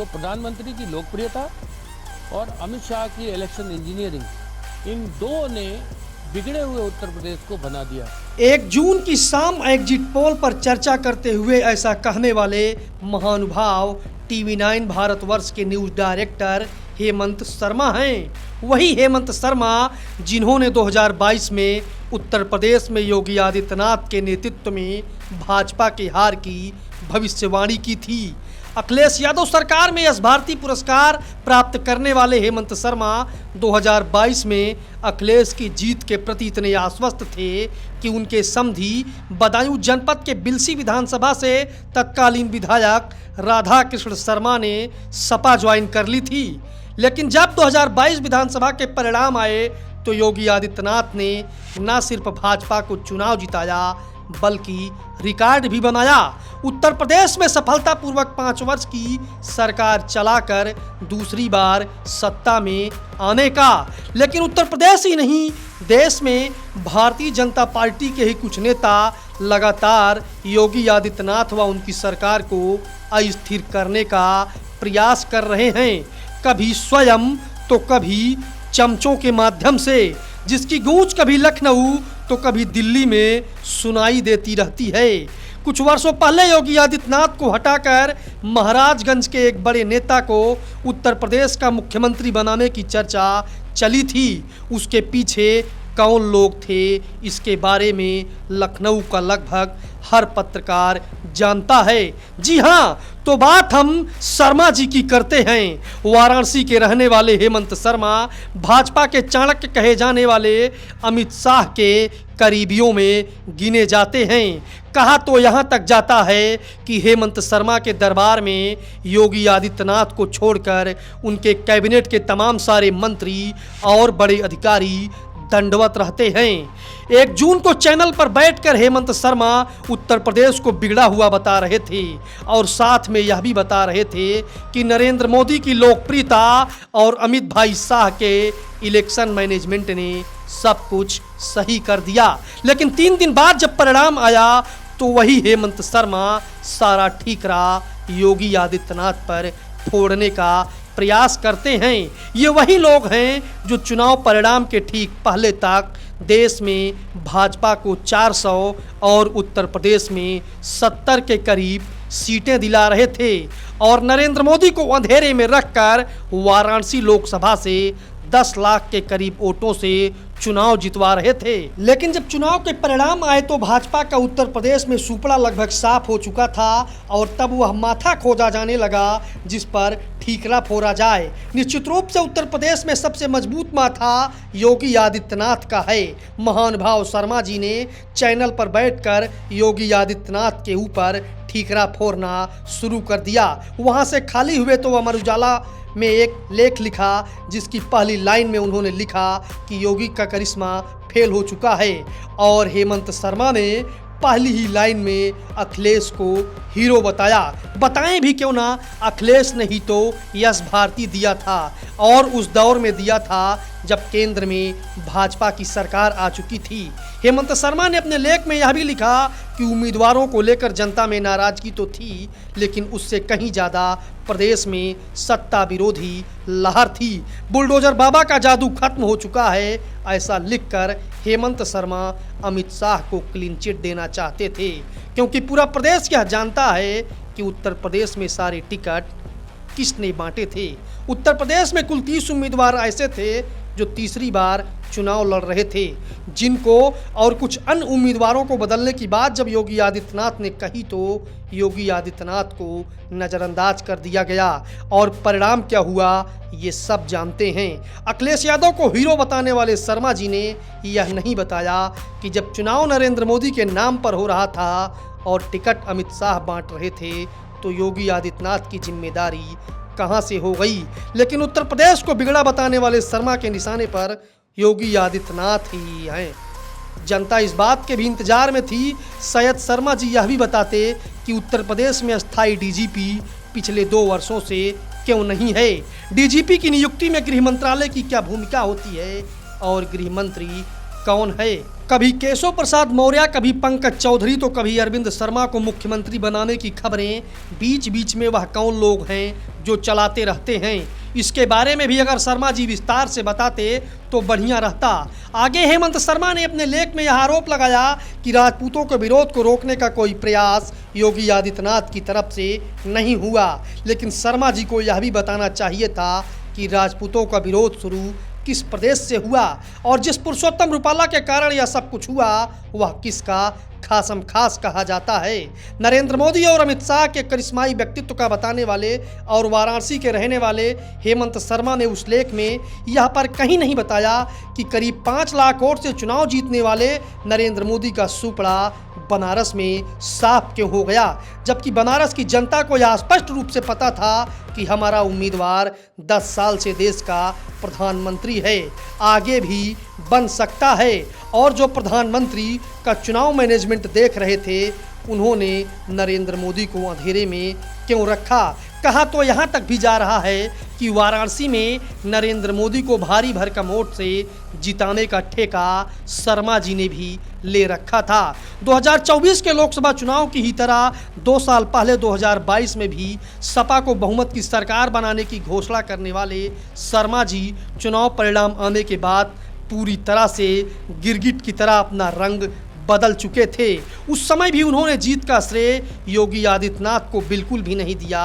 तो प्रधानमंत्री की लोकप्रियता और अमित शाह की इलेक्शन इंजीनियरिंग, इन दो ने बिगड़े हुए उत्तर प्रदेश को बना दिया। 1 जून की शाम एग्जिट पोल पर चर्चा करते हुए ऐसा कहने वाले महानुभाव टीवी 9 भारतवर्ष के न्यूज डायरेक्टर हेमंत शर्मा हैं। वही हेमंत शर्मा जिन्होंने 2022 में उत्तर प्रदेश में योगी आदित्यनाथ के नेतृत्व में भाजपा की हार की भविष्यवाणी की थी। अखिलेश यादव सरकार में यश भारती पुरस्कार प्राप्त करने वाले हेमंत शर्मा 2022 में अखिलेश की जीत के प्रति इतने आश्वस्त थे कि उनके समधी बदायूं जनपद के बिलसी विधानसभा से तत्कालीन विधायक राधा कृष्ण शर्मा ने सपा ज्वाइन कर ली थी। लेकिन जब 2022 विधानसभा के परिणाम आए तो योगी आदित्यनाथ ने न सिर्फ भाजपा को चुनाव जिताया बल्कि रिकॉर्ड भी बनाया। उत्तर प्रदेश में सफलतापूर्वक 5 वर्ष की सरकार चलाकर दूसरी बार सत्ता में आने का। लेकिन उत्तर प्रदेश ही नहीं, देश में भारतीय जनता पार्टी के ही कुछ नेता लगातार योगी आदित्यनाथ व उनकी सरकार को अस्थिर करने का प्रयास कर रहे हैं, कभी स्वयं तो कभी चमचों के माध्यम से, जिसकी गूंज कभी लखनऊ तो कभी दिल्ली में सुनाई देती रहती है। कुछ वर्षों पहले योगी आदित्यनाथ को हटाकर महाराजगंज के एक बड़े नेता को उत्तर प्रदेश का मुख्यमंत्री बनाने की चर्चा चली थी। उसके पीछे कौन लोग थे, इसके बारे में लखनऊ का लगभग हर पत्रकार जानता है। जी हाँ, तो बात हम शर्मा जी की करते हैं। वाराणसी के रहने वाले हेमंत शर्मा भाजपा के चाणक्य कहे जाने वाले अमित शाह के करीबियों में गिने जाते हैं। कहा तो यहाँ तक जाता है कि हेमंत शर्मा के दरबार में योगी आदित्यनाथ को छोड़कर उनके कैबिनेट के तमाम सारे मंत्री और बड़े अधिकारी दंडवत रहते हैं। 1 जून को चैनल पर बैठकर हेमंत शर्मा उत्तर प्रदेश को बिगड़ा हुआ बता रहे थे और साथ में यह भी बता रहे थे कि नरेंद्र मोदी की लोकप्रियता और अमित भाई शाह के इलेक्शन मैनेजमेंट ने सब कुछ सही कर दिया। लेकिन 3 दिन बाद जब परिणाम आया तो वही हेमंत शर्मा सारा ठीकरा योगी आदित्यनाथ पर फोड़ने का प्रयास करते हैं। ये वही लोग हैं जो चुनाव परिणाम के ठीक पहले तक देश में भाजपा को 400 और उत्तर प्रदेश में 70 के करीब सीटें दिला रहे थे और नरेंद्र मोदी को अंधेरे में रखकर वाराणसी लोकसभा से 10 लाख के करीब वोटों से चुनाव जितवा रहे थे। लेकिन जब चुनाव के परिणाम आए तो भाजपा का उत्तर प्रदेश में सुपड़ा लगभग साफ हो चुका था और तब वह माथा खोजा जाने लगा जिस पर ठीकरा फोड़ा जाए। निश्चित रूप से उत्तर प्रदेश में सबसे मजबूत माथा योगी आदित्यनाथ का है। महानुभाव शर्मा जी ने चैनल पर बैठकर योगी आदित्यनाथ के ऊपर ठीकरा फोड़ना शुरू कर दिया। वहां से खाली हुए तो अमर उजाला में एक लेख लिखा जिसकी पहली लाइन में उन्होंने लिखा कि योगी का करिश्मा फेल हो चुका है और हेमंत शर्मा ने पहली ही लाइन में अखिलेश को हीरो बताया। बताएं भी क्यों ना, अखिलेश ने ही तो यश भारती दिया था और उस दौर में दिया था जब केंद्र में भाजपा की सरकार आ चुकी थी। हेमंत शर्मा ने अपने लेख में यह भी लिखा कि उम्मीदवारों को लेकर जनता में नाराजगी तो थी लेकिन उससे कहीं ज़्यादा प्रदेश में सत्ता विरोधी लहर थी। बुलडोजर बाबा का जादू खत्म हो चुका है, ऐसा लिखकर हेमंत शर्मा अमित शाह को क्लीन चिट देना चाहते थे क्योंकि पूरा प्रदेश यह जानता है कि उत्तर प्रदेश में सारे टिकट किसने बांटे थे। उत्तर प्रदेश में कुल 30 उम्मीदवार ऐसे थे जो तीसरी बार चुनाव लड़ रहे थे, जिनको और कुछ अन्य उम्मीदवारों को बदलने की बात जब योगी आदित्यनाथ ने कही तो योगी आदित्यनाथ को नज़रअंदाज कर दिया गया और परिणाम क्या हुआ ये सब जानते हैं। अखिलेश यादव को हीरो बताने वाले शर्मा जी ने यह नहीं बताया कि जब चुनाव नरेंद्र मोदी के नाम पर हो रहा था और टिकट अमित शाह बांट रहे थे तो योगी आदित्यनाथ की जिम्मेदारी कहां से हो गई। लेकिन उत्तर प्रदेश को बिगड़ा बताने वाले शर्मा के निशाने पर योगी आदित्यनाथ ही हैं। जनता इस बात के भी इंतजार में थी, शायद शर्मा जी यह भी बताते कि उत्तर प्रदेश में अस्थायी डीजीपी पिछले 2 वर्षों से क्यों नहीं है। डीजीपी की नियुक्ति में गृह मंत्रालय की क्या भूमिका होती है और गृह मंत्री कौन है। कभी केशव प्रसाद मौर्य, कभी पंकज चौधरी तो कभी अरविंद शर्मा को मुख्यमंत्री बनाने की खबरें, बीच बीच में वह कौन लोग हैं जो चलाते रहते हैं। इसके बारे में भी अगर शर्मा जी विस्तार से बताते तो बढ़िया रहता। आगे हेमंत शर्मा ने अपने लेख में यह आरोप लगाया कि राजपूतों के विरोध को रोकने का कोई प्रयास योगी आदित्यनाथ की तरफ से नहीं हुआ, लेकिन शर्मा जी को यह भी बताना चाहिए था कि राजपूतों का विरोध शुरू किस प्रदेश से हुआ और जिस पुरुषोत्तम रूपाला के कारण यह सब कुछ हुआ वह किसका खासम खास कहा जाता है। नरेंद्र मोदी और अमित शाह के करिश्माई व्यक्तित्व का बताने वाले और वाराणसी के रहने वाले हेमंत शर्मा ने उस लेख में यह पर कहीं नहीं बताया कि करीब 5 लाख वोट से चुनाव जीतने वाले नरेंद्र मोदी का सुपड़ा बनारस में साफ क्यों हो गया, जबकि बनारस की जनता को यह स्पष्ट रूप से पता था कि हमारा उम्मीदवार 10 साल से देश का प्रधानमंत्री है, आगे भी बन सकता है। और जो प्रधानमंत्री का चुनाव मैनेजमेंट देख रहे थे उन्होंने नरेंद्र मोदी को अंधेरे में क्यों रखा। कहा तो यहाँ तक भी जा रहा है कि वाराणसी में नरेंद्र मोदी को भारी भरकम वोट से जिताने का ठेका शर्मा जी ने भी ले रखा था। 2024 के लोकसभा चुनाव की ही तरह 2 साल पहले 2022 में भी सपा को बहुमत की सरकार बनाने की घोषणा करने वाले शर्मा जी चुनाव परिणाम आने के बाद पूरी तरह से गिरगिट की तरह अपना रंग बदल चुके थे। उस समय भी उन्होंने जीत का श्रेय योगी आदित्यनाथ को बिल्कुल भी नहीं दिया,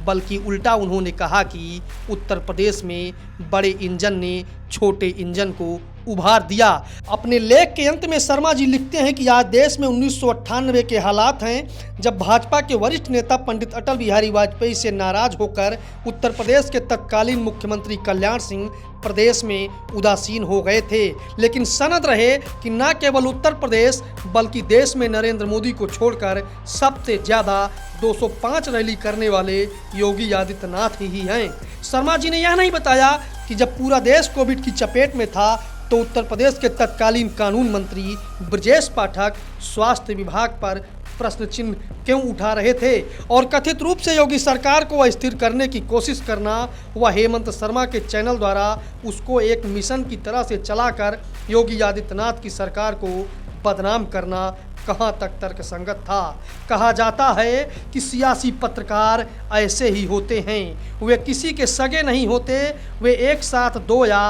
बल्कि उल्टा उन्होंने कहा कि उत्तर प्रदेश में बड़े इंजन ने छोटे इंजन को उभार दिया। अपने लेख के अंत में शर्मा जी लिखते हैं कि आज देश में 1998 के हालात हैं जब भाजपा के वरिष्ठ नेता पंडित अटल बिहारी वाजपेयी से नाराज होकर उत्तर प्रदेश के तत्कालीन मुख्यमंत्री कल्याण सिंह प्रदेश में उदासीन हो गए थे, लेकिन सनद रहे कि न केवल उत्तर प्रदेश बल्कि देश में नरेंद्र मोदी को छोड़कर सबसे ज़्यादा 205 रैली करने वाले योगी आदित्यनाथ ही हैं। शर्मा जी ने यह नहीं बताया कि जब पूरा देश कोविड की चपेट में था तो उत्तर प्रदेश के तत्कालीन कानून मंत्री ब्रजेश पाठक स्वास्थ्य विभाग पर प्रश्न चिन्ह क्यों उठा रहे थे और कथित रूप से योगी सरकार को अस्थिर करने की कोशिश करना व हेमंत शर्मा के चैनल द्वारा उसको एक मिशन की तरह से चलाकर योगी आदित्यनाथ की सरकार को बदनाम करना कहां तक तर्कसंगत था। कहा जाता है कि सियासी पत्रकार ऐसे ही होते हैं, वे किसी के सगे नहीं होते, वे एक साथ 2 या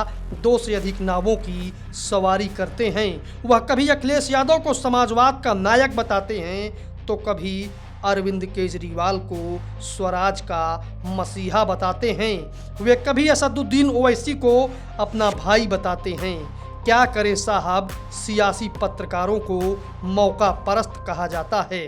2 से अधिक नावों की सवारी करते हैं। वह कभी अखिलेश यादव को समाजवाद का नायक बताते हैं तो कभी अरविंद केजरीवाल को स्वराज का मसीहा बताते हैं, वे कभी असदुद्दीन ओवैसी को अपना भाई बताते हैं। क्या करे साहब, सियासी पत्रकारों को मौका परस्त कहा जाता है।